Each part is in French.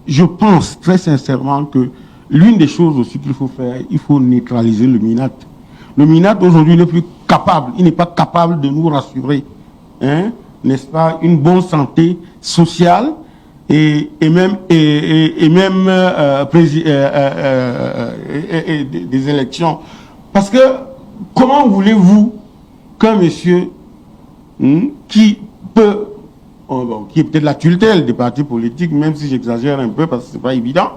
je pense très sincèrement que l'une des choses aussi qu'il faut faire, il faut neutraliser le MINAT. Le MINAT aujourd'hui n'est plus capable, il n'est pas capable de nous rassurer, hein, n'est-ce pas, une bonne santé sociale et même des élections. Parce que comment voulez-vous qu'un monsieur qui peut, qui est peut-être la tutelle des partis politiques, même si j'exagère un peu parce que c'est pas évident,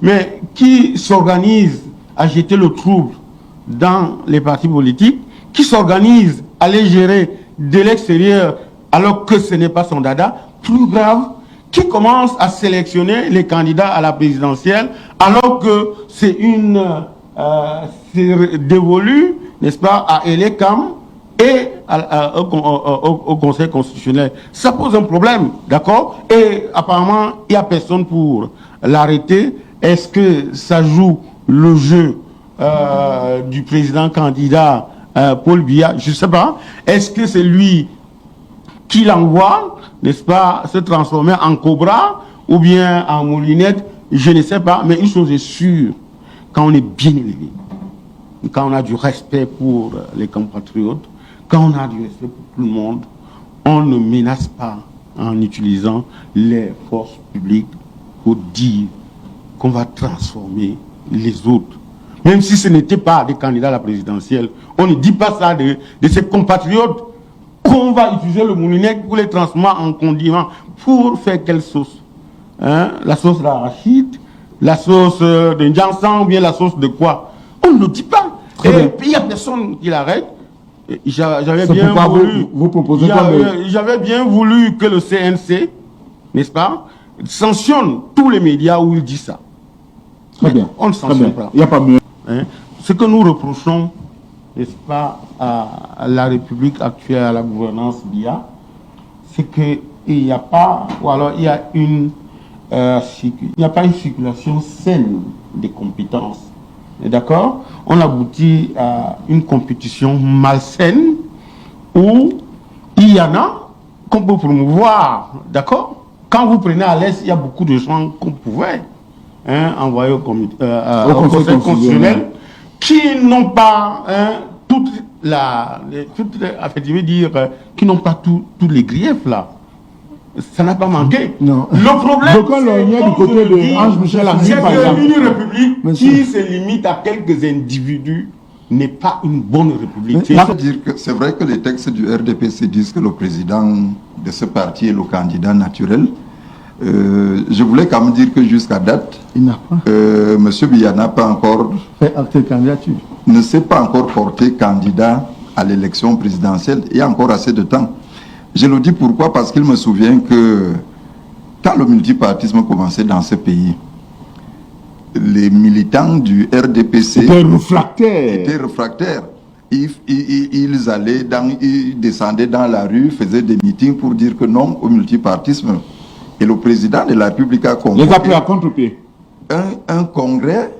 mais qui s'organise à jeter le trouble dans les partis politiques, qui s'organise à les gérer de l'extérieur alors que ce n'est pas son dada, plus grave, qui commence à sélectionner les candidats à la présidentielle alors que c'est dévolu, n'est-ce pas, à Elecam et au Conseil constitutionnel. Ça pose un problème, d'accord? Et apparemment, il n'y a personne pour l'arrêter. Est-ce que ça joue le jeu du président candidat Paul Biya? Je ne sais pas. Est-ce que c'est lui qui l'envoie, n'est-ce pas, se transformer en cobra ou bien en moulinette? Je ne sais pas. Mais une chose est sûre, quand on est bien élevé, quand on a du respect pour les compatriotes, quand on a du respect pour tout le monde, on ne menace pas en utilisant les forces publiques pour dire qu'on va transformer les autres. Même si ce n'était pas des candidats à la présidentielle, on ne dit pas ça de ses compatriotes qu'on va utiliser le moulinet pour les transformer en condiments. Pour faire quelle sauce, hein? La sauce d'arachide, la sauce de Njansan ou bien la sauce de quoi? On ne le dit pas. Et puis il n'y a personne qui l'arrête. J'avais bien voulu, j'avais bien voulu que le CNC, n'est-ce pas, sanctionne tous les médias où il dit ça. Très bien. On ne sanctionne pas. Il n'y a pas mieux. Hein? Ce que nous reprochons, n'est-ce pas, à la République actuelle, à la gouvernance Biya, c'est qu'il n'y a pas, ou alors il y a il n'y a pas une circulation saine des compétences. D'accord? On aboutit à une compétition malsaine où il y en a qu'on peut promouvoir. D'accord? Quand vous prenez à l'Est, il y a beaucoup de gens qu'on pouvait envoyer au Conseil constitutionnel qui n'ont pas qui n'ont pas tous les griefs là. Ça n'a pas manqué. Non. Le problème, c'est du côté de Ange Michel Arnaud, par exemple. Une république qui se limite à quelques individus n'est pas une bonne république. C'est vrai que les textes du RDPC disent que le président de ce parti est le candidat naturel. Je voulais quand même dire que jusqu'à date, M. Biya n'a pas encore fait acte de candidature. Ne s'est pas encore porté candidat à l'élection présidentielle. Il y a encore assez de temps. Je le dis pourquoi? Parce qu'il me souvient que quand le multipartisme commençait dans ce pays, les militants du RDPC étaient réfractaires. Ils descendaient dans la rue, faisaient des meetings pour dire que non au multipartisme. Et le président de la République a convoqué les appelés à contre-pied. Un congrès,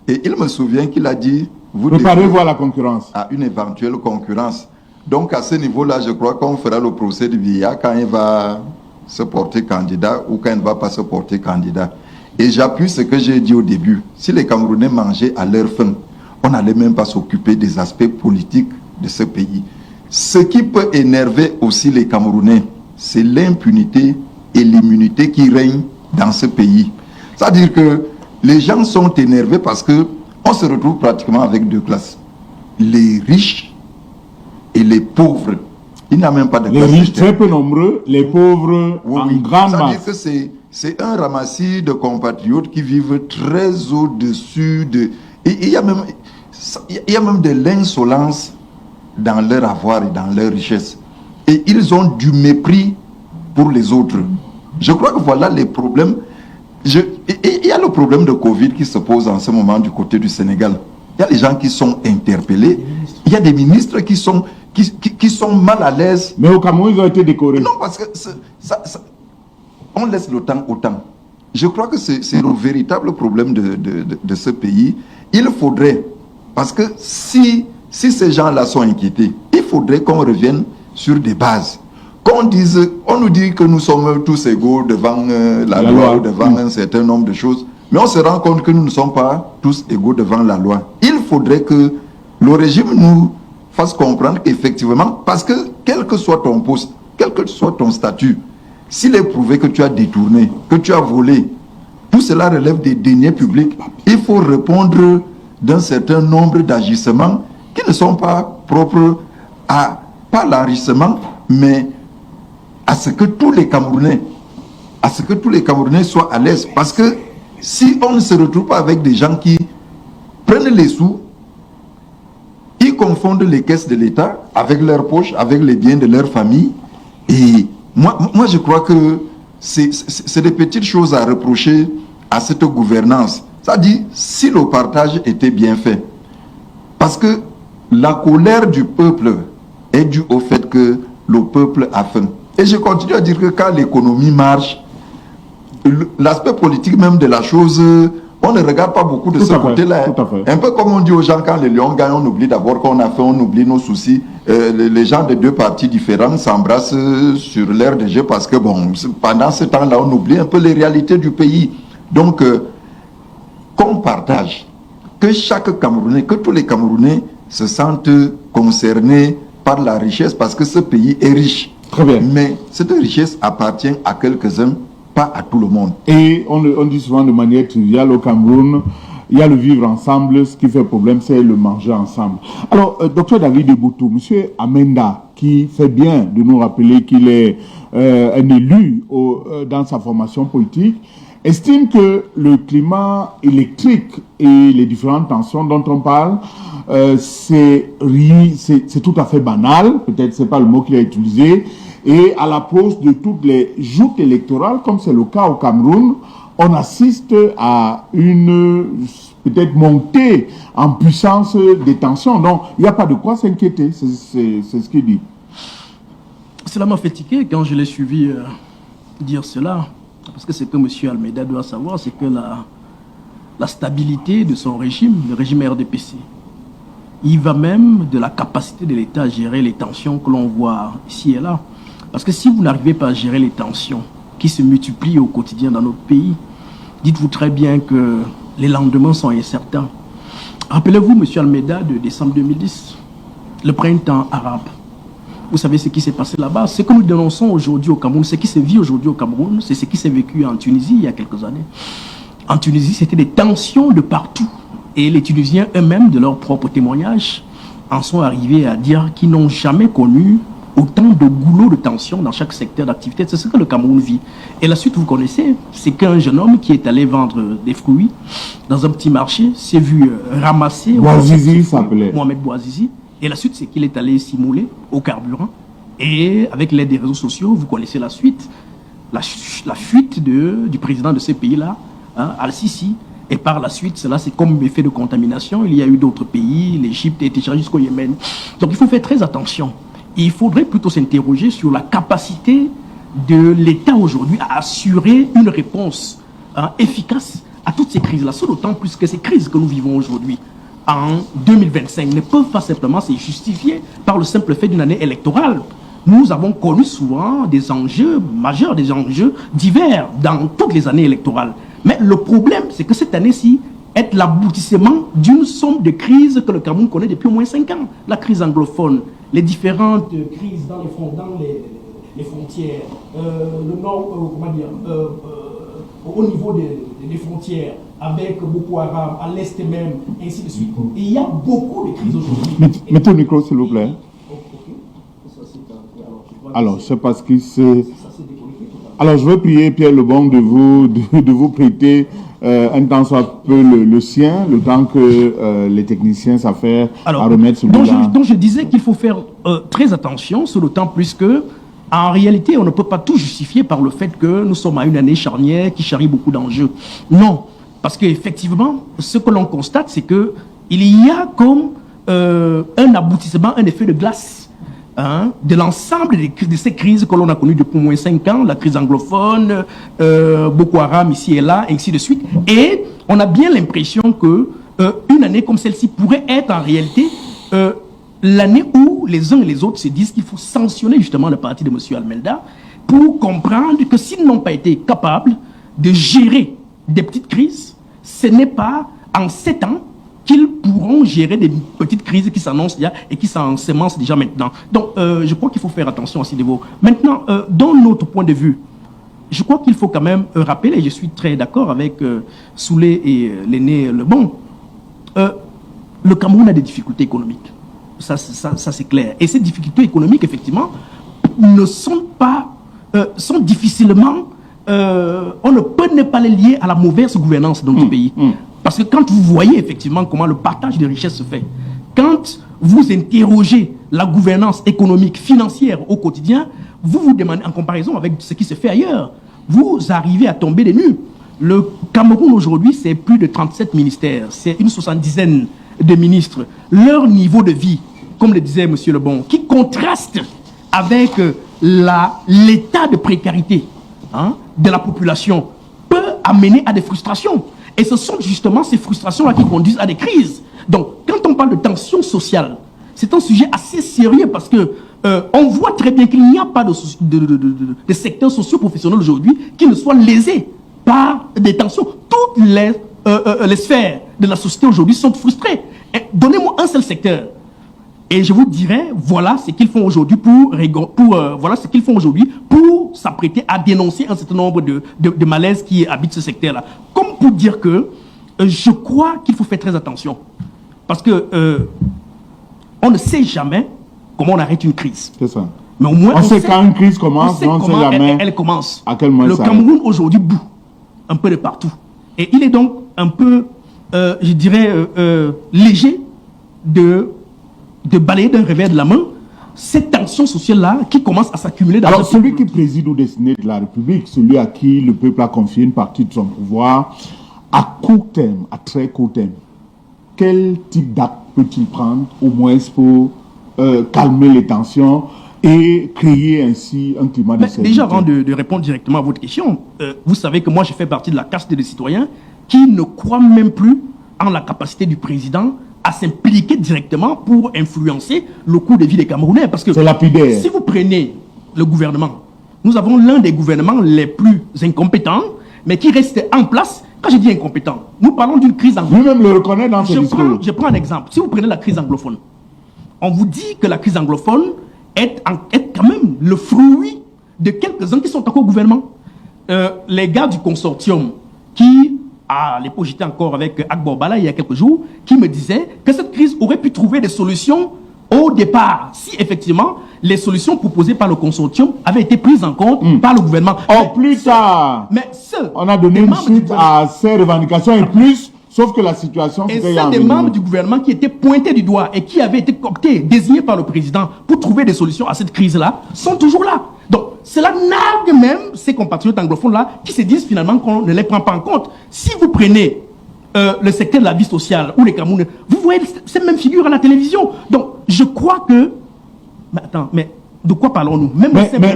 et il me souvient qu'il a dit préparez-vous à la concurrence. À une éventuelle concurrence. Donc à ce niveau-là, je crois qu'on fera le procès de Biya quand il va se porter candidat ou quand il ne va pas se porter candidat. Et j'appuie ce que j'ai dit au début. Si les Camerounais mangeaient à leur faim, on n'allait même pas s'occuper des aspects politiques de ce pays. Ce qui peut énerver aussi les Camerounais, c'est l'impunité et l'immunité qui règnent dans ce pays. C'est-à-dire que les gens sont énervés parce qu'on se retrouve pratiquement avec deux classes. Les riches et les pauvres. Il n'y a même pas de les riches très peu nombreux, les pauvres en grande masse. C'est-à-dire que c'est un ramassis de compatriotes qui vivent très au-dessus de... Et il y a même de l'insolence dans leur avoir et dans leur richesse. Et ils ont du mépris pour les autres. Je crois que voilà les problèmes. Il y a le problème de Covid qui se pose en ce moment du côté du Sénégal. Il y a les gens qui sont interpellés. Il y a des ministres qui sont mal à l'aise. Mais au Cameroun, ils ont été décorés. Non, parce que on laisse le temps au temps. Je crois que c'est le véritable problème de ce pays. Il faudrait, parce que si ces gens-là sont inquiétés, il faudrait qu'on revienne sur des bases. on nous dit que nous sommes tous égaux devant la loi, devant un certain nombre de choses, mais on se rend compte que nous ne sommes pas tous égaux devant la loi. Il faudrait que le régime nous fasse comprendre qu'effectivement, parce que quel que soit ton poste, quel que soit ton statut, s'il est prouvé que tu as détourné, que tu as volé, tout cela relève des deniers publics. Il faut répondre d'un certain nombre d'agissements qui ne sont pas propres à, pas l'enrichissement, mais à ce que tous les Camerounais soient à l'aise. Parce que si on ne se retrouve pas avec des gens qui prennent les sous, ils confondent les caisses de l'État avec leurs poches, avec les biens de leur famille. Et moi je crois que c'est des petites choses à reprocher à cette gouvernance. C'est-à-dire, si le partage était bien fait, parce que la colère du peuple est due au fait que le peuple a faim. Et je continue à dire que quand l'économie marche, l'aspect politique même de la chose, on ne regarde pas beaucoup de ce côté-là. Un peu comme on dit aux gens, quand les Lions gagnent, on oublie d'abord qu'on a fait, on oublie nos soucis. Les gens de deux partis différents s'embrassent sur l'air de jeu parce que, bon, pendant ce temps-là, on oublie un peu les réalités du pays. Donc, qu'on partage, que chaque Camerounais, que tous les Camerounais se sentent concernés par la richesse parce que ce pays est riche. Très bien. Mais cette richesse appartient à quelques-uns, pas à tout le monde. Et on dit souvent de manière triviale au Cameroun, il y a le vivre ensemble, ce qui fait problème, c'est le manger ensemble. Alors, docteur David Boutou, monsieur Amenda, qui fait bien de nous rappeler qu'il est un élu dans sa formation politique, estime que le climat électrique et les différentes tensions dont on parle, c'est tout à fait banal, peut-être c'est pas le mot qu'il a utilisé, et à l'approche de toutes les joutes électorales, comme c'est le cas au Cameroun, on assiste à une peut-être montée en puissance des tensions. Donc, il n'y a pas de quoi s'inquiéter, c'est ce qu'il dit. Cela m'a fait tiquer quand je l'ai suivi dire cela. Parce que ce que M. Almeida doit savoir, c'est que la stabilité de son régime, le régime RDPC, il va même de la capacité de l'État à gérer les tensions que l'on voit ici et là. Parce que si vous n'arrivez pas à gérer les tensions qui se multiplient au quotidien dans notre pays, dites-vous très bien que les lendemains sont incertains. Rappelez-vous, M. Almeida, de décembre 2010, le printemps arabe. Vous savez ce qui s'est passé là-bas. Ce que nous dénonçons aujourd'hui au Cameroun, ce qui se vit aujourd'hui au Cameroun, c'est ce qui s'est vécu en Tunisie il y a quelques années. En Tunisie, c'était des tensions de partout. Et les Tunisiens eux-mêmes, de leur propre témoignage, en sont arrivés à dire qu'ils n'ont jamais connu autant de goulots de tensions dans chaque secteur d'activité. C'est ce que le Cameroun vit. Et la suite, vous connaissez, c'est qu'un jeune homme qui est allé vendre des fruits dans un petit marché s'est vu ramasser... Bouazizi s'appelait. Mohamed Bouazizi. Et la suite, c'est qu'il est allé simuler au carburant. Et avec l'aide des réseaux sociaux, vous connaissez la suite. La fuite du président de ces pays-là, hein, Al-Sisi. Et par la suite, cela c'est comme effet de contamination. Il y a eu d'autres pays, l'Égypte a été chargée jusqu'au Yémen. Donc il faut faire très attention. Il faudrait plutôt s'interroger sur la capacité de l'État aujourd'hui à assurer une réponse efficace à toutes ces crises-là. D'autant plus que ces crises que nous vivons aujourd'hui, en 2025, ne peuvent pas simplement se justifier par le simple fait d'une année électorale. Nous avons connu souvent des enjeux majeurs, des enjeux divers dans toutes les années électorales. Mais le problème, c'est que cette année-ci est l'aboutissement d'une somme de crises que le Cameroun connaît depuis au moins 5 ans. La crise anglophone, les différentes crises dans les frontières, le nord, au niveau des frontières, avec Boko Haram, à l'est même, et ainsi de suite. Et il y a beaucoup de crises aujourd'hui. Mettez le micro, s'il vous plaît. Alors, je sais pas ce qui c'est. Alors, je veux prier Pierre Lebon de vous prêter un temps soit peu le sien, le temps que les techniciens s'affairent à remettre celui-là. Donc, je disais qu'il faut faire très attention, sur le temps plus que, en réalité, on ne peut pas tout justifier par le fait que nous sommes à une année charnière qui charrie beaucoup d'enjeux. Non. Parce qu'effectivement, ce que l'on constate, c'est qu'il y a comme un aboutissement, un effet de glace de l'ensemble de ces crises que l'on a connues depuis au moins 5 ans, la crise anglophone, Boko Haram ici et là, et ainsi de suite. Et on a bien l'impression qu'une année comme celle-ci pourrait être en réalité l'année où où les uns et les autres se disent qu'il faut sanctionner justement le parti de M. Almeida pour comprendre que s'ils n'ont pas été capables de gérer des petites crises, ce n'est pas en 7 ans qu'ils pourront gérer des petites crises qui s'annoncent déjà et qui s'ensemencent déjà maintenant. Donc, je crois qu'il faut faire attention à ce niveau. Maintenant, dans notre point de vue, je crois qu'il faut quand même rappeler, et je suis très d'accord avec Soulé et l'aîné Lebon, le Cameroun a des difficultés économiques. Ça c'est clair. Et ces difficultés économiques, effectivement, ne sont pas, sont difficilement, on ne peut ne pas les lier à la mauvaise gouvernance dans notre pays. Parce que quand vous voyez effectivement comment le partage des richesses se fait, quand vous interrogez la gouvernance économique, financière au quotidien, vous vous demandez, en comparaison avec ce qui se fait ailleurs, vous arrivez à tomber des nues. Le Cameroun aujourd'hui, c'est plus de 37 ministères, c'est une 70aine de ministres. Leur niveau de vie, comme le disait M. Lebon, qui contraste avec l'état de précarité de la population, peut amener à des frustrations. Et ce sont justement ces frustrations-là qui conduisent à des crises. Donc, quand on parle de tension sociale, c'est un sujet assez sérieux parce que on voit très bien qu'il n'y a pas de secteur socio-professionnel aujourd'hui qui ne soit lésé par des tensions. Toutes les sphères de la société aujourd'hui sont frustrées. Donnez-moi un seul secteur. Et je vous dirai, voilà ce qu'ils font aujourd'hui voilà ce qu'ils font aujourd'hui pour s'apprêter à dénoncer un certain nombre de malaises qui habitent ce secteur-là. Comme pour dire que je crois qu'il faut faire très attention. Parce que on ne sait jamais comment on arrête une crise. C'est ça. Mais au moins, on sait quand une crise commence, on sait comment elle commence. À quel moment le Cameroun aujourd'hui boue un peu de partout. Et il est donc un peu, je dirais, léger de balayer d'un revers de la main cette tension sociale-là qui commence à s'accumuler dans Alors, celui qui préside au destiné de la République, celui à qui le peuple a confié une partie de son pouvoir, à court terme, à très court terme, quel type d'acte peut-il prendre, au moins pour calmer les tensions et créer ainsi un climat de sécurité? Déjà, avant de répondre directement à votre question, vous savez que moi, je fais partie de la caste des citoyens qui ne croient même plus en la capacité du président à s'impliquer directement pour influencer le cours de vie des Camerounais. Parce que si vous prenez le gouvernement, nous avons l'un des gouvernements les plus incompétents, mais qui reste en place. Quand je dis incompétent, nous parlons d'une crise anglophone. Lui-même le reconnaît dans ses discours. Je prends un exemple. Si vous prenez la crise anglophone, on vous dit que la crise anglophone est quand même le fruit de quelques-uns qui sont encore au gouvernement. Les gars du consortium qui, à l'époque j'étais encore avec Akbar Bala il y a quelques jours, qui me disaient que cette crise aurait pu trouver des solutions au départ, si effectivement les solutions proposées par le consortium avaient été prises en compte par le gouvernement. Plus tard, on a donné une suite à ces revendications et plus, sauf que la situation... Et ceux des membres du gouvernement qui étaient pointés du doigt et qui avaient été cooptés, désignés par le président pour trouver des solutions à cette crise-là, sont toujours là. Donc, cela nargue même ces compatriotes anglophones-là qui se disent finalement qu'on ne les prend pas en compte. Si vous prenez le secteur de la vie sociale ou les Camerounais, vous voyez ces mêmes figures à la télévision. Donc, je crois que... Mais attends, mais de quoi parlons-nous? Mais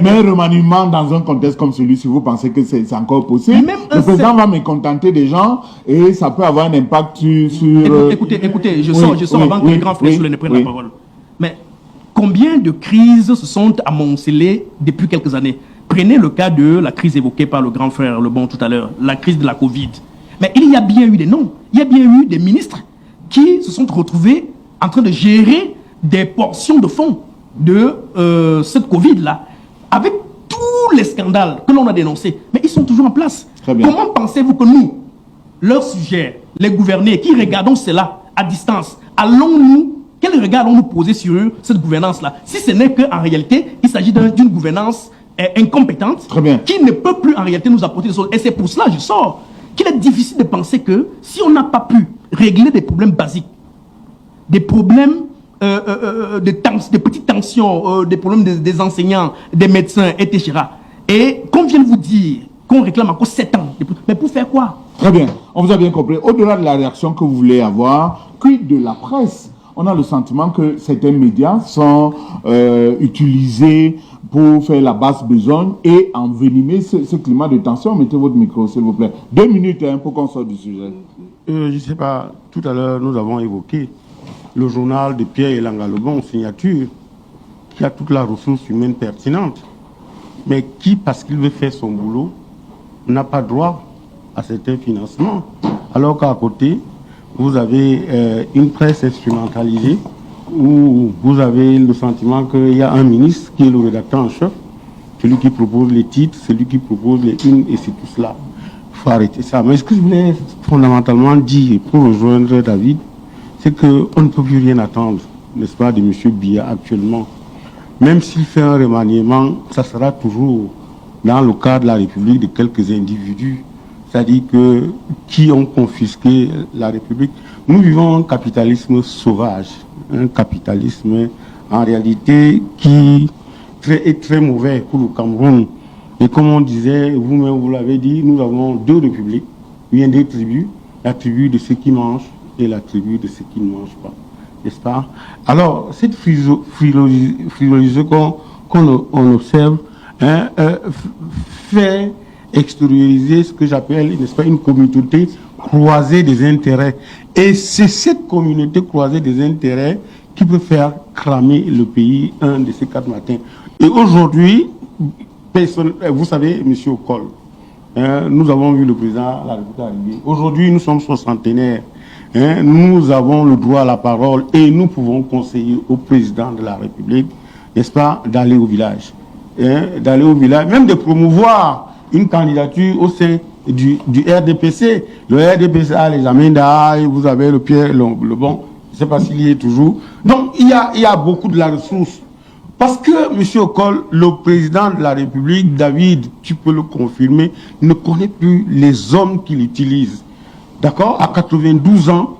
un remaniement dans un contexte comme celui-ci, vous pensez que c'est encore possible? Le président va mécontenter des gens et ça peut avoir un impact sur... Écoutez, je sors avant que les grands frères ne prennent la parole. Mais combien de crises se sont amoncelées depuis quelques années? Prenez le cas de la crise évoquée par le grand frère Lebon tout à l'heure, la crise de la Covid. Mais il y a bien eu des noms, il y a bien eu des ministres qui se sont retrouvés en train de gérer des portions de fonds de cette Covid-là, avec tous les scandales que l'on a dénoncés. Mais ils sont toujours en place. Comment pensez-vous que nous, leurs sujets, les gouvernés, qui regardons cela à distance, quel regard allons-nous poser sur eux, cette gouvernance-là, si ce n'est qu'en réalité, il s'agit d'une gouvernance incompétente qui ne peut plus en réalité nous apporter des choses. Et c'est pour cela, je sors, qu'il est difficile de penser que si on n'a pas pu régler des problèmes basiques, des problèmes de petites tensions, des problèmes des enseignants, des médecins, etc. Et qu'on vient de vous dire qu'on réclame encore 7 ans, mais pour faire quoi? Très bien, on vous a bien compris. Au-delà de la réaction que vous voulez avoir, quid de la presse? On a le sentiment que certains médias sont utilisés pour faire la basse besogne et envenimer ce climat de tension. Mettez votre micro, s'il vous plaît. 2 minutes pour qu'on sorte du sujet. Je ne sais pas, tout à l'heure, nous avons évoqué le journal de Pierre Elanga Lebon, signature, qui a toute la ressource humaine pertinente, mais qui, parce qu'il veut faire son boulot, n'a pas droit à certains financements. Alors qu'à côté, vous avez une presse instrumentalisée où vous avez le sentiment qu'il y a un ministre qui est le rédacteur en chef, celui qui propose les titres, celui qui propose les unes, et c'est tout cela. Il faut arrêter ça. Mais ce que je voulais fondamentalement dire pour rejoindre David, c'est qu'on ne peut plus rien attendre, n'est-ce pas, de M. Biya actuellement. Même s'il fait un remaniement, ça sera toujours dans le cadre de la République de quelques individus, c'est-à-dire que qui ont confisqué la République. Nous vivons un capitalisme sauvage, un capitalisme en réalité qui est très mauvais pour le Cameroun. Et comme on disait, vous-même vous l'avez dit, nous avons deux républiques, il y a deux tribus, la tribu de ceux qui mangent et la tribu de ceux qui ne mangent pas, n'est-ce pas? Alors, cette frilosité qu'on observe fait extérioriser ce que j'appelle, n'est-ce pas, une communauté croisée des intérêts. Et c'est cette communauté croisée des intérêts qui peut faire cramer le pays un de ces 4 matins. Et aujourd'hui, vous savez, M. Okol, nous avons vu le président de la République arriver. Aujourd'hui, nous sommes soixantenaires. Nous avons le droit à la parole et nous pouvons conseiller au président de la République, n'est-ce pas, d'aller au village. D'aller au village, même de promouvoir une candidature au sein du RDPC. Le RDPC a les Amenda, vous avez le Pierre Lebon, je ne sais pas s'il y est toujours. Donc, il y a beaucoup de la ressource. Parce que, M. Okol, le président de la République, David, tu peux le confirmer, ne connaît plus les hommes qu'il utilise. D'accord? À 92 ans,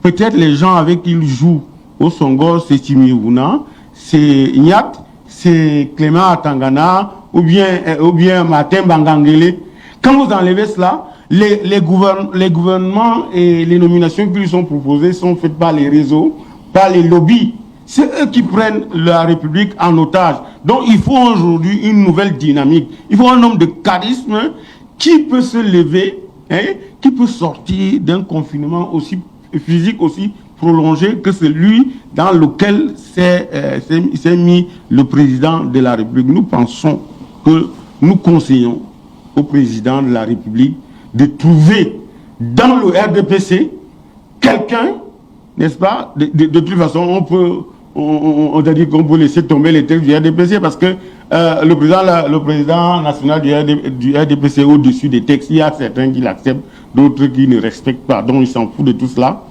peut-être les gens avec qui il joue au Songor, c'est Timirouna, c'est Nyat, c'est Clément Atangana, ou bien Martin Bangangele. Quand vous enlevez cela, les gouvernements et les nominations qui lui sont proposées sont faites par les réseaux, par les lobbies. C'est eux qui prennent la République en otage. Donc il faut aujourd'hui une nouvelle dynamique. Il faut un homme de charisme qui peut se lever, qui peut sortir d'un confinement aussi physique, aussi prolongé que celui dans lequel s'est mis le président de la République. Nous pensons que nous conseillons au président de la République de trouver dans le RDPC quelqu'un, n'est-ce pas? De toute façon, on a dit qu'on peut laisser tomber les textes du RDPC parce que le président national du RDPC est au-dessus des textes. Il y a certains qui l'acceptent, d'autres qui ne respectent pas. Donc, il s'en fout de tout cela.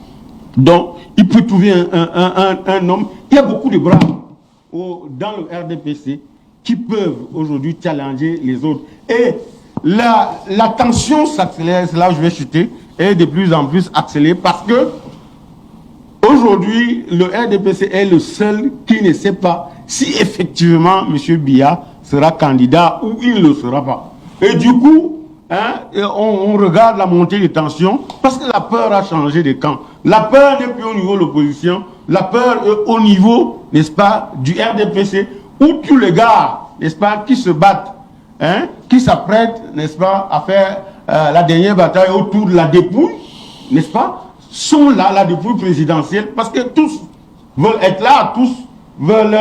Donc, il peut trouver un homme. Il y a beaucoup de bras dans le RDPC qui peuvent aujourd'hui challenger les autres. Et la tension s'accélère, c'est là où je vais chuter, est de plus en plus accélérée parce que aujourd'hui, le RDPC est le seul qui ne sait pas si effectivement M. Biya sera candidat ou il ne le sera pas. Et du coup, on regarde la montée des tensions parce que la peur a changé de camp. La peur n'est plus au niveau de l'opposition, la peur est au niveau, n'est-ce pas, du RDPC, où tous les gars, n'est-ce pas, qui se battent, qui s'apprêtent, n'est-ce pas, à faire la dernière bataille autour de la dépouille, n'est-ce pas, sont là, la dépouille présidentielle, parce que tous veulent être là, tous veulent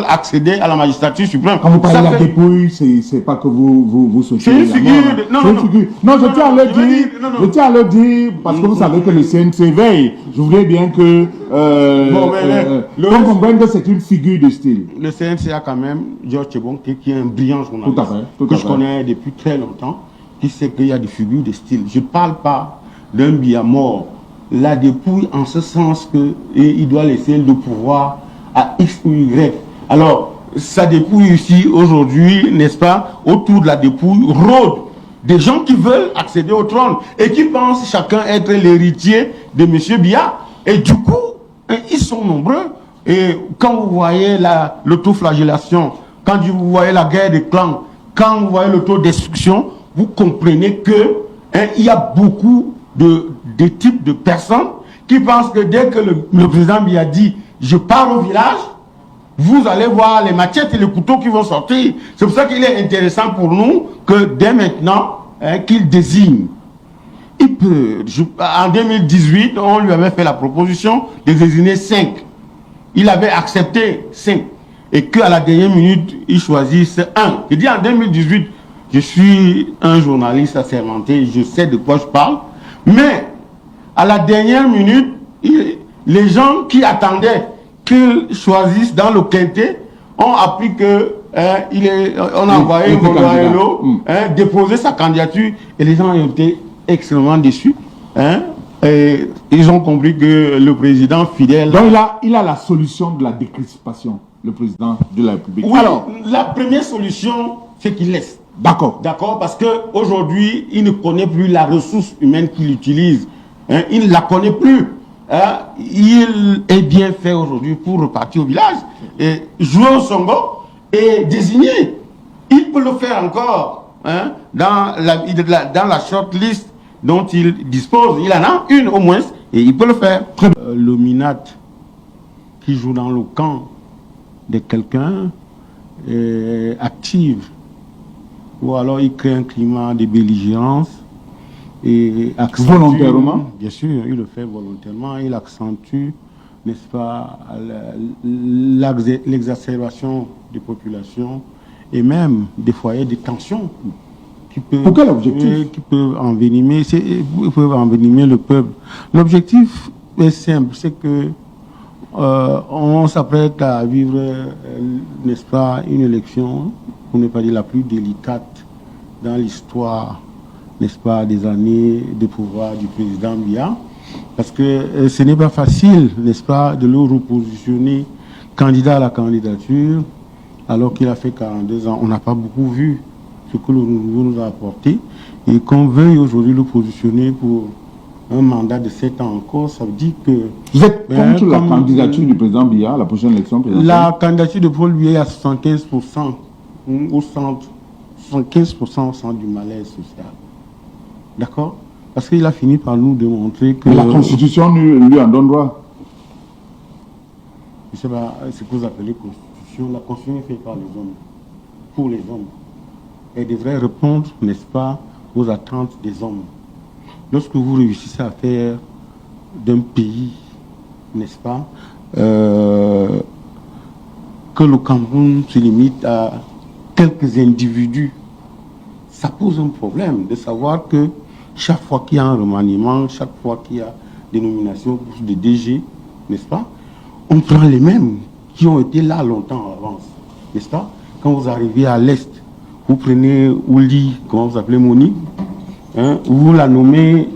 accéder à la magistrature suprême. Quand vous parlez de la dépouille, c'est pas que vous souhaitez. C'est une figure de... Non, non, je tiens à le dire, parce que vous savez que le CNC veille. Je voudrais bien que on comprenne que c'est une figure de style. Le CNC a quand même Georges Chebonke, qui est un brillant journaliste, tout à fait, que je connais depuis très longtemps, qui sait qu'il y a des figures de style. Je ne parle pas d'un Biya mort. La dépouille en ce sens qu'il doit laisser le pouvoir à X ou Y. Alors, sa dépouille ici, aujourd'hui, n'est-ce pas, autour de la dépouille, rôde des gens qui veulent accéder au trône et qui pensent chacun être l'héritier de M. Biya. Et du coup, ils sont nombreux. Et quand vous voyez l'autoflagellation, quand vous voyez la guerre des clans, quand vous voyez le taux de destruction, vous comprenez que il y a beaucoup de types de personnes qui pensent que dès que le président Biya dit « je pars au village », vous allez voir les machettes et les couteaux qui vont sortir. C'est pour ça qu'il est intéressant pour nous que dès maintenant, qu'il désigne. Il peut, en 2018, on lui avait fait la proposition de désigner 5. il avait accepté 5 et qu'à la dernière minute, il choisisse 1. Je dis en 2018, je suis un journaliste assermenté, je sais de quoi je parle, mais à la dernière minute, les gens qui attendaient qu'il choisisse dans le quintet ont appris que on a envoyé Moloaelo déposer sa candidature et les gens ont été extrêmement déçus. Et ils ont compris que le président fidèle... Donc il a la solution de la décrispation, le président de la République. Oui, alors, la première solution, c'est qu'il laisse. D'accord. D'accord, parce qu'aujourd'hui, il ne connaît plus la ressource humaine qu'il utilise. Il ne la connaît plus. Il est bien fait aujourd'hui pour repartir au village et jouer au songo et désigner. Il peut le faire encore dans la shortlist dont il dispose. Il en a une au moins et il peut le faire. Le Minat qui joue dans le camp de quelqu'un active ou alors il crée un climat de belligérance et accentue, volontairement, bien sûr, il le fait volontairement, il accentue, n'est-ce pas, l'exacerbation des populations et même des foyers de tension qui peuvent, pour quel objectif? Qui peuvent envenimer le peuple. L'objectif est simple, c'est que on s'apprête à vivre, n'est-ce pas, une élection, pour ne pas dire la plus délicate dans l'histoire, n'est-ce pas, des années de pouvoir du président Biya, parce que ce n'est pas facile, n'est-ce pas, de le repositionner candidat à la candidature, alors qu'il a fait 42 ans. On n'a pas beaucoup vu ce que le nouveau nous a apporté, et qu'on veuille aujourd'hui le positionner pour un mandat de 7 ans encore, ça veut dire que... Vous êtes contre la candidature du président Biya à la prochaine élection présidentielle? La candidature de Paul Biya est à 75% au centre, 75% au centre du malaise social. D'accord? Parce qu'il a fini par nous démontrer que... La Constitution lui en donne droit. Je ne sais pas ce que vous appelez Constitution. La Constitution est faite par les hommes, pour les hommes. Elle devrait répondre, n'est-ce pas, aux attentes des hommes. Lorsque vous réussissez à faire d'un pays, n'est-ce pas, que le Cameroun se limite à quelques individus, ça pose un problème de savoir que chaque fois qu'il y a un remaniement, chaque fois qu'il y a des nominations de DG, n'est-ce pas, on prend les mêmes qui ont été là longtemps en avance, n'est-ce pas? Quand vous arrivez à l'Est, vous prenez Ouli, comment vous appelez Monique, vous la nommez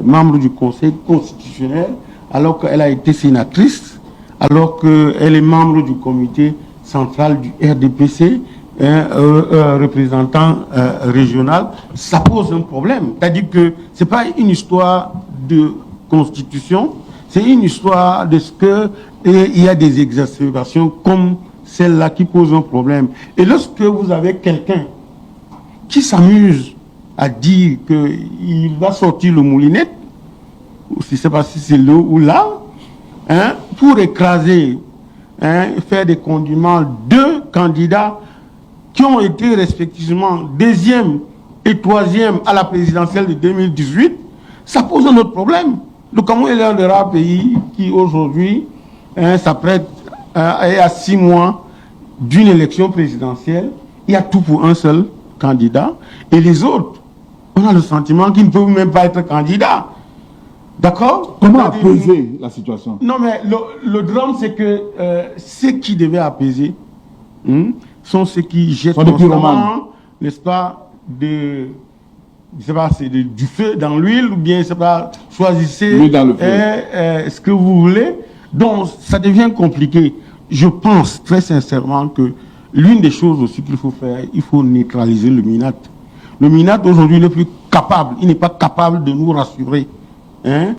membre du Conseil constitutionnel, alors qu'elle a été sénatrice, alors qu'elle est membre du comité central du RDPC, représentant régional, ça pose un problème. C'est-à-dire que ce n'est pas une histoire de constitution, c'est une histoire de ce qu'il y a des exacerbations comme celle-là qui pose un problème. Et lorsque vous avez quelqu'un qui s'amuse à dire qu'il va sortir le moulinette, ou si je ne sais pas si c'est là ou là, pour écraser, faire des condiments, 2 candidats qui ont été respectivement 2e et 3e à la présidentielle de 2018, ça pose un autre problème. Le Cameroun est l'un des rares pays qui aujourd'hui s'apprête à 6 mois d'une élection présidentielle. Il y a tout pour un seul candidat et les autres, on a le sentiment qu'ils ne peuvent même pas être candidats. D'accord? Comment apaiser la situation? Non, mais le drame, c'est que ceux qui devaient apaiser sont ceux qui jettent constamment, n'est-ce pas, je sais pas, c'est du feu dans l'huile, ou bien, je sais pas, choisissez ce que vous voulez. Donc, ça devient compliqué. Je pense très sincèrement que l'une des choses aussi qu'il faut faire, il faut neutraliser le Minat. Le Minat, aujourd'hui, n'est plus capable, il n'est pas capable de nous rassurer.